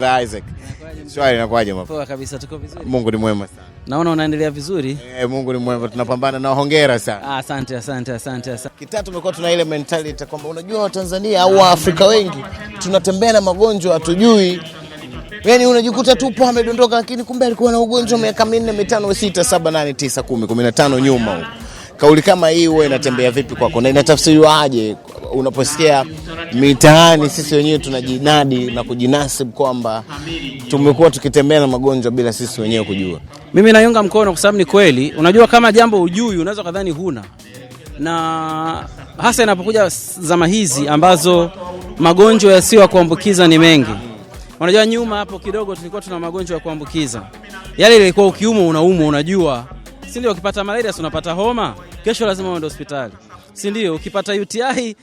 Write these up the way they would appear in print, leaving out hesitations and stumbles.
Isaac. Swali inakuaje mama? Poa kabisa, tuko vizuri. Mungu ni mwema sana. Naona unaendelea vizuri. Mungu ni mwema, tunapambana na hongera sana. Asante. Kitatu tumekuwa tuna ile mentality kwamba unajua Watanzania au Waafrika wengi tunatembea na magonjwa hatujui. Yaani unajikuta tupo amedondoka lakini kumbe alikuwa na ugonjwa miaka 4, 5, 6, 7, 8, 9, 10, 15 nyuma huko. Kauli kama hii wewe inatembea vipi kwako? Na inatafsiriwa aje unaposikia mitaani sisi wenyewe tunajinadi na kujinasibu kwamba tumekuwa tukitembea na magonjwa bila sisi wenyewe kujua? Mimi naiunga mkono kwa sababu ni kweli. Unajua kama jambo hujui unaweza kadhani huna. Na hasa inapokuja zama hizi ambazo magonjwa yasiyo ya kuambukiza ni mengi. Unajua nyuma hapo kidogo tulikuwa tuna magonjwa ya kuambukiza. Yale ilikuwa ukiumwa unaumwa unajua. Si ndio ukipata malaria unapata homa, kesho lazima uende hospitali. Si ndio ukipata UTI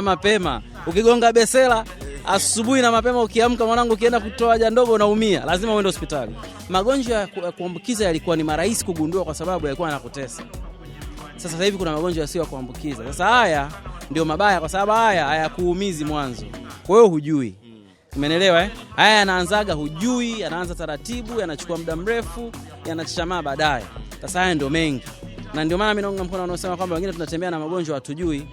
mapema, ukigonga besela asubuhi na mapema ukiamka mwanangu ukienda kutoa haja ndogo unaumia, lazima uende hospitali. Magonjwa ya kuambukiza yalikuwa ni marahisi kugundua kwa sababu yalikuwa yanakutesa. Sasa hivi kuna magonjwa yasiyo ya kuambukiza. Sasa haya ndio mabaya kwa sababu haya hayakuumizi mwanzo. Kwa hiyo hujui. Umeelewa Haya yanaanzaga hujui, yanaanza taratibu, yanachukua muda mrefu, yanachachamaa baadaye. Sasa haya ndio mengi. Na ndio maana mimi naunga mkono wanaosema kwamba wengine tunatembea na magonjwa hatujui.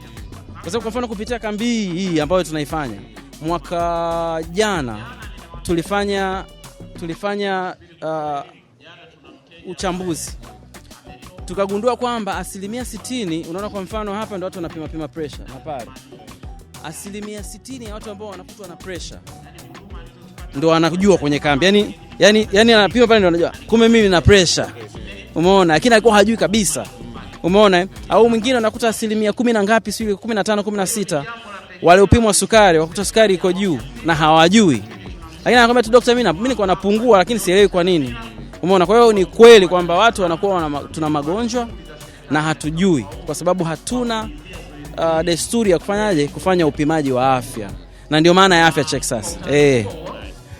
Kwa sababu kwa mfano kupitia kambi hii ambayo tunaifanya, mwaka jana tulifanya uchambuzi. Tukagundua kwamba 60%, unaona kwa mfano hapa ndio watu wanapima pressure na pale. 60% ya watu ambao wanakutwa na pressure ndio wanajua kwenye kambi. Yaani anapima pale ndio anajua kumbe mimi na pressure. Umeona? Lakini alikuwa hajui kabisa. Umeona? Au mwingine anakuta 10 na ngapi sio 15, 16 wale upimwa sukari, wakuta sukari iko juu na hawajui. Lakini anakuambia tu daktari mimi niko napungua lakini sielewi kwa nini. Umeona? Kwa hiyo ni kweli kwamba watu wanakuwa tuna magonjwa na hatujui kwa sababu hatuna desturi ya kufanya upimaji wa afya. Na ndio maana ya afya check sasa.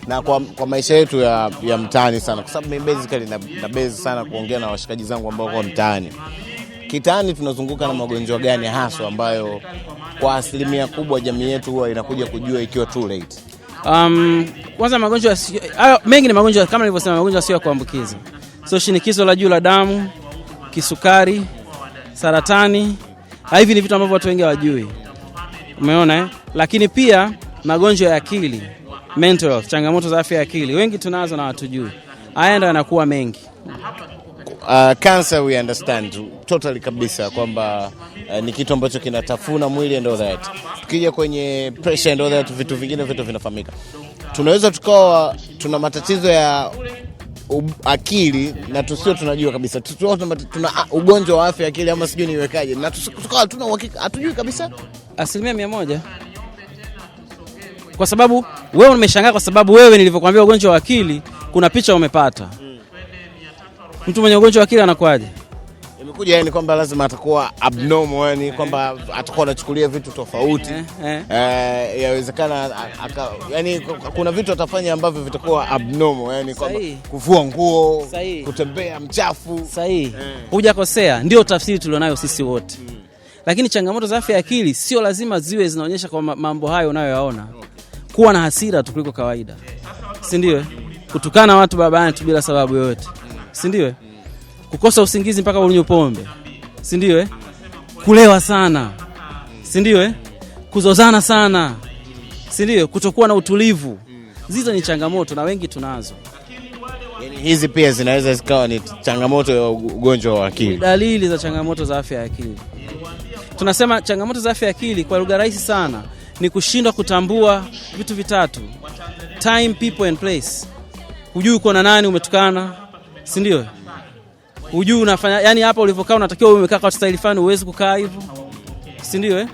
Na kwa maisha yetu ya mtaani sana, kwa sababu mimi basically na base sana kuongea na washikaji zangu ambao wako mtaani. Kitaani tunazunguka na magonjwa gani hasa ambayo kwa asilimia kubwa jamii yetu huwa inakuja kujua ikiwa too late? Kwanza magonjwa mengi ni magonjwa kama nilivyosema, magonjwa sio ya kuambukiza. So shinikizo la juu la damu, kisukari, saratani, hivi ni vitu ambavyo watu wengi hawajui. Umeona Lakini pia magonjwa ya akili, mental health, changamoto za afya ya akili, wengi tunazo na hatujui. Haya ndio yanakuwa mengi. Cancer we understand totally kabisa kwamba ni kitu ambacho kinatafuna mwili and all that. Tukija kwenye pressure and all that, vitu vingine vitu vinafahamika. Tunaweza tukawa tuna matatizo ya akili na tusio tunajua kabisa. Tuna ugonjwa wa afya ya akili ama sijui niwekaje. Na tukawa tuna uhakika hatujui kabisa 100%. Kwa sababu wewe umeshangaa kwa sababu wewe nilivyokuambia ugonjwa wa akili kuna picha umepata. Mtu mwenye ugonjwa wa akili anakuaje? Imekuja kwamba lazima atakuwa abnormal, kwamba atakuwa anachukulia vitu tofauti. Yawezekana kuna vitu atafanya ambavyo vitakuwa abnormal, kwamba kuvua nguo, kutembea mchafu. Sahihi. Hujakosea, ndio tafsiri tulionayo sisi wote. Lakini changamoto za afya ya akili sio lazima ziwe zinaonyesha kwa mambo hayo unayoyaona. Kuwa na hasira tu kuliko kawaida. Si ndio? Kutukana watu barabarani tu bila sababu yoyote. Si ndio? Kukosa usingizi mpaka unywe pombe. Si ndio? Kulewa sana. Si ndio? Kuzozana sana. Si ndio? Kutokuwa na utulivu. Hizo ni changamoto na wengi tunazo. Hizi pia zinaweza zikawa ni changamoto ya ugonjwa wa akili. Dalili za changamoto za afya ya akili. Tunasema changamoto za afya ya akili kwa lugha rahisi sana ni kushindwa kutambua vitu vitatu: time, people and place. Hujui uko na nani umetukana, si ndio? Hujui unafanya hapa ulivyokaa unatakiwa umekaa kwa style fulani, uweze kukaa hivyo. Si ndio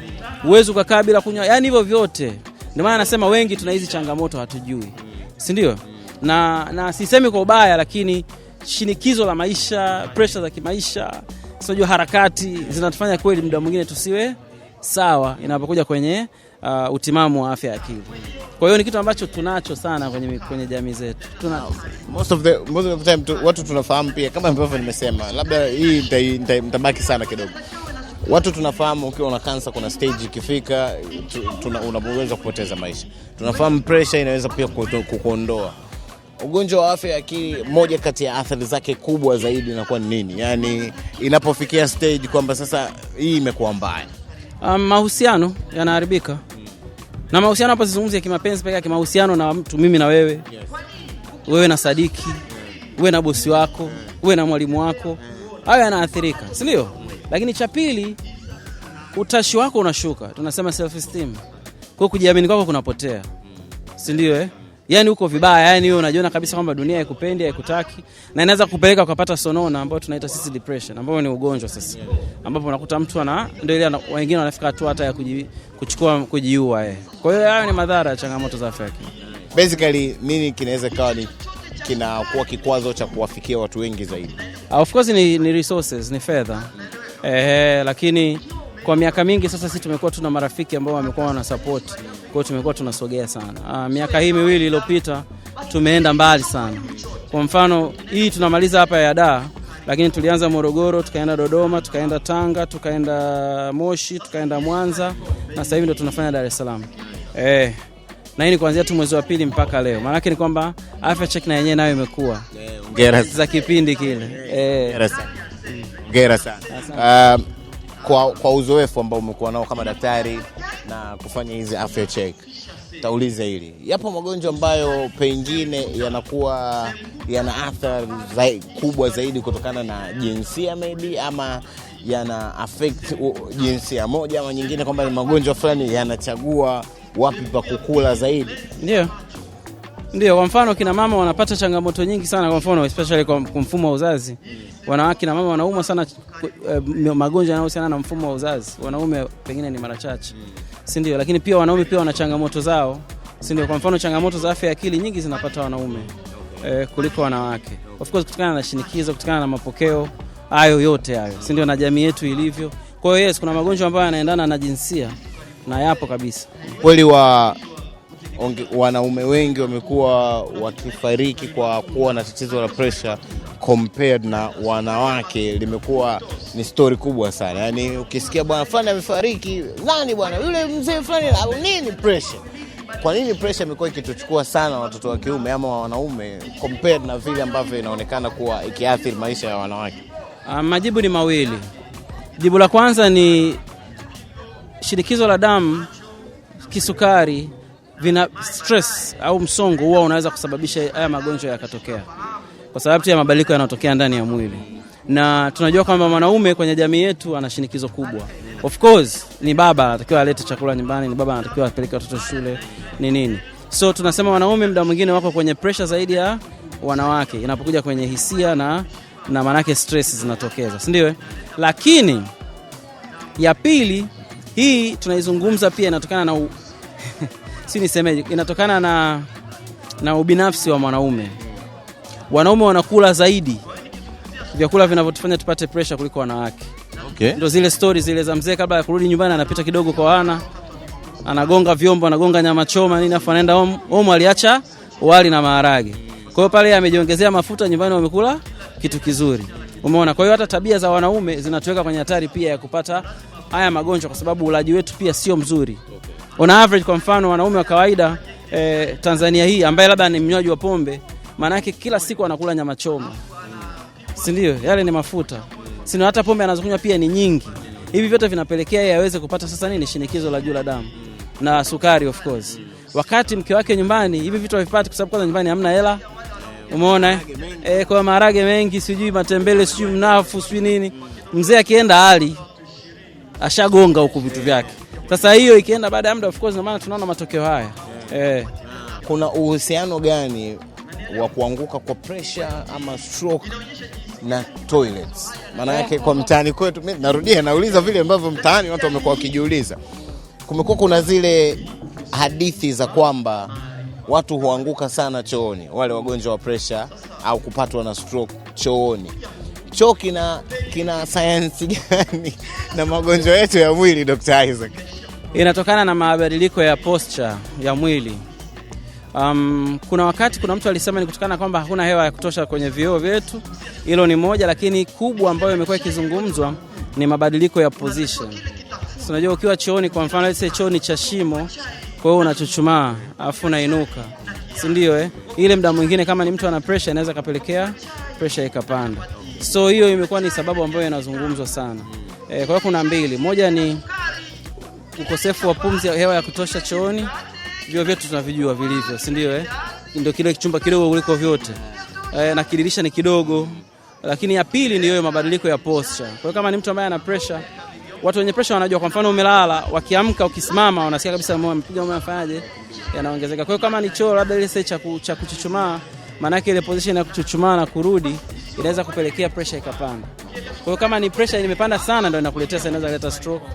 Uweze kukaa bila kunywa. Hivyo vyote. Ndio maana nasema wengi tuna hizi changamoto hatujui. Si ndio? Na sisemi kwa ubaya lakini shinikizo la maisha, pressure za kimaisha, sio harakati zinatufanya kweli muda mwingine tusiwe sawa inapokuja kwenye utimamu wa afya ya akili. Kwa hiyo ni kitu ambacho tunacho sana kwenye jamii zetu. Most of the time watu tunafahamu pia kama ambavyo nimesema, labda hii nitabaki sana kidogo. Watu tunafahamu ukiwa una kansa kuna stage ikifika unaweza kupoteza maisha. Tunafahamu pressure inaweza pia kukuondoa. Ugonjwa wa afya ya akili, moja kati ya athari zake kubwa zaidi inakuwa ni nini? Yani inapofikia stage kwamba sasa hii imekuwa mbaya. Mahusiano yanaharibika. Na mahusiano hapa sizungumzi ya kimapenzi pekee yake, mahusiano na mtu, mimi na wewe. Yes. Wewe na Sadiki, wewe na bosi wako, wewe na mwalimu wako. Hayo yanaathirika, si ndio? Lakini cha pili, utashi wako unashuka. Tunasema self esteem. Kwa kujiamini kwako kunapotea. Si ndio Yani uko vibaya, yani wewe unajiona kabisa kwamba dunia haikupendi, haikutaki, na inaweza kupeleka ukapata sonona ambayo tunaita sisi depression, ambayo ni ugonjwa sasa. Ambapo unakuta mtu ndio ile wengine wanafika hatua hata ya kujiua Kwa hiyo hayo ni madhara ya changamoto za afya. Basically nini kinaweza kawa ni kinakuwa kikwazo cha kuwafikia watu wengi zaidi? Of course ni resources, ni fedha. Lakini kwa miaka mingi sasa sisi tumekuwa tuna marafiki ambao wamekuwa wana support. Kwa hiyo tumekuwa tunasogea sana. Miaka hii miwili iliyopita tumeenda mbali sana. Kwa mfano hii tunamaliza hapa ya Dar, lakini tulianza Morogoro, tukaenda Dodoma, tukaenda Tanga, tukaenda Moshi, tukaenda Mwanza, na sasa hivi ndio tunafanya Dar es Salaam. Na hii ni kuanzia tu mwezi wa pili mpaka leo. Maana yake ni kwamba afya check na yenyewe nayo imekuwa za kipindi kile. Hongera sana. Kwa uzoefu ambao umekuwa nao kama daktari na kufanya hizi afya check, tauliza hili. Yapo magonjwa ambayo pengine yanakuwa yana athari kubwa zaidi kutokana na jinsia maybe, ama yana affect jinsia moja ama nyingine, kwamba ni magonjwa fulani yanachagua wapi pa kukula zaidi? Ndio, kwa mfano kina mama wanapata changamoto nyingi sana, kwa mfano especially kwa mfumo wa uzazi. Wanawake na mama wanaumwa sana magonjwa yanayohusiana na mfumo wa uzazi. Wanaume pengine ni mara chache. Si ndio? Lakini pia wanaume pia wana changamoto zao. Si ndio? Kwa mfano changamoto za afya ya akili nyingi zinapata wanaume kuliko wanawake. Of course kutokana na shinikizo, kutokana na mapokeo, hayo yote hayo. Si ndio, na jamii yetu ilivyo. Kwa hiyo kuna magonjwa ambayo yanaendana na jinsia na yapo kabisa. Kweli wanaume wengi wamekuwa wakifariki kwa kuwa na tatizo la pressure compared na wanawake. Limekuwa ni story kubwa sana. Yani ukisikia bwana fulani amefariki, nani bwana yule mzee fulani, au nini pressure? Kwa nini pressure imekuwa ikituchukua sana watoto wa kiume ama wanaume compared na vile ambavyo inaonekana kuwa ikiathiri maisha ya wanawake? Majibu ni mawili. Jibu la kwanza ni shinikizo la damu, kisukari, vina stress au msongo huwa unaweza kusababisha haya magonjwa yakatokea. Kwa sababu ya mabadiliko yanayotokea ndani ya mwili. Na tunajua kwamba mwanaume kwenye jamii yetu ana shinikizo kubwa. Of course ni baba anatakiwa alete chakula nyumbani, ni baba anatakiwa apeleke watoto shule, ni nini. So tunasema wanaume muda mwingine wako kwenye pressure zaidi ya wanawake inapokuja kwenye hisia na manake stress zinatokeza, si ndio? Lakini ya pili, hii tunaizungumza pia inatokana na si nisemeje, inatokana na ubinafsi wa mwanaume. Wanaume wanakula zaidi vyakula vinavyotufanya tupate pressure kuliko wanawake. Okay. Ndio zile stories zile za mzee kabla ya kurudi nyumbani anapita kidogo kwa wana, anagonga vyombo, anagonga nyama choma nini, afu anaenda home aliacha wali na maharage. Kwa hiyo pale amejiongezea mafuta, nyumbani wamekula kitu kizuri. Umeona? Kwa hiyo hata tabia za wanaume zinatuweka kwenye hatari pia ya kupata haya magonjwa, kwa sababu ulaji wetu pia sio mzuri. On average, kwa mfano wanaume wa kawaida Tanzania hii ambaye labda ni mnywaji wa pombe, maana yake kila siku anakula nyama choma. Si ndio? Yale ni mafuta. Sina hata pombe anazokunywa pia ni nyingi. Hivi vyote vinapelekea yeye aweze kupata sasa nini, shinikizo la juu la damu na sukari of course. Wakati mke wake nyumbani hivi vitu havipati, kwa sababu kwanza nyumbani hamna hela. Umeona? Kwa maharage mengi, sijui matembele, sijui mnafu, sijui nini. Mzee akienda hali ashagonga huko vitu vyake. Sasa hiyo ikienda baada ya muda of course na maana tunaona matokeo haya. Kuna uhusiano gani wa kuanguka kwa pressure ama stroke na toilets? Maana yake kwa mtaani kwetu, mimi narudia nauliza vile ambavyo mtaani watu wamekuwa wakijiuliza. Kumekuwa kuna zile hadithi za kwamba watu huanguka sana chooni, wale wagonjwa wa pressure au kupatwa na stroke chooni. Choo kina science gani na magonjwa yetu ya mwili, Dr. Isaac? Inatokana na mabadiliko ya posture ya mwili. Kuna wakati kuna mtu alisema ni kutokana kwamba hakuna hewa ya kutosha kwenye vioo vyetu. Hilo ni moja, lakini kubwa ambayo imekuwa ikizungumzwa ni mabadiliko ya position. So, unajua ukiwa chooni kwa mfano let's say chooni cha shimo, kwa hiyo unachuchumaa afu unainuka, si ndio ile muda mwingine kama ni mtu ana pressure inaweza kapelekea pressure ikapanda. So hiyo imekuwa ni sababu ambayo inazungumzwa sana. Kwa hiyo kuna mbili, moja ni ukosefu wa pumzi, hewa ya kutosha chooni, vyo vyetu tunavijua vilivyo, si ndio ndio kile chumba kidogo kuliko vyote, na kidirisha ni kidogo. Lakini ya pili ndio mabadiliko ya posture. Kwa hiyo kama ni mtu ambaye ana pressure, watu wenye pressure wanajua, kwa mfano umelala, wakiamka ukisimama unasikia kabisa moyo mpiga, moyo unafanyaje, yanaongezeka. Kwa hiyo kama ni choo labda ile cha kuchuchumaa, maana yake ile position ya kuchuchumaa na kurudi inaweza kupelekea pressure ikapanda. Kwa hiyo kama ni pressure imepanda sana ndio inakuletea sana, inaweza kuleta stroke.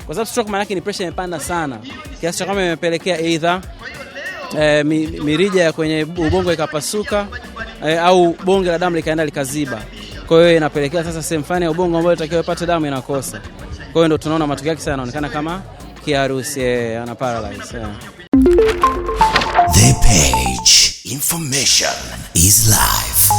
Kwa sababu stroke maana yake ni pressure imepanda sana kiasi cha kama imepelekea either mirija ya kwenye ubongo ikapasuka, au bonge la damu likaenda likaziba. Kwa hiyo inapelekea sasa sehemu fulani ya ubongo ambayo inatakiwa ipate damu inakosa. Kwa hiyo ndio tunaona matokeo yake sana yanaonekana kama kiharusi, ana paralyze. The Page. Information is life.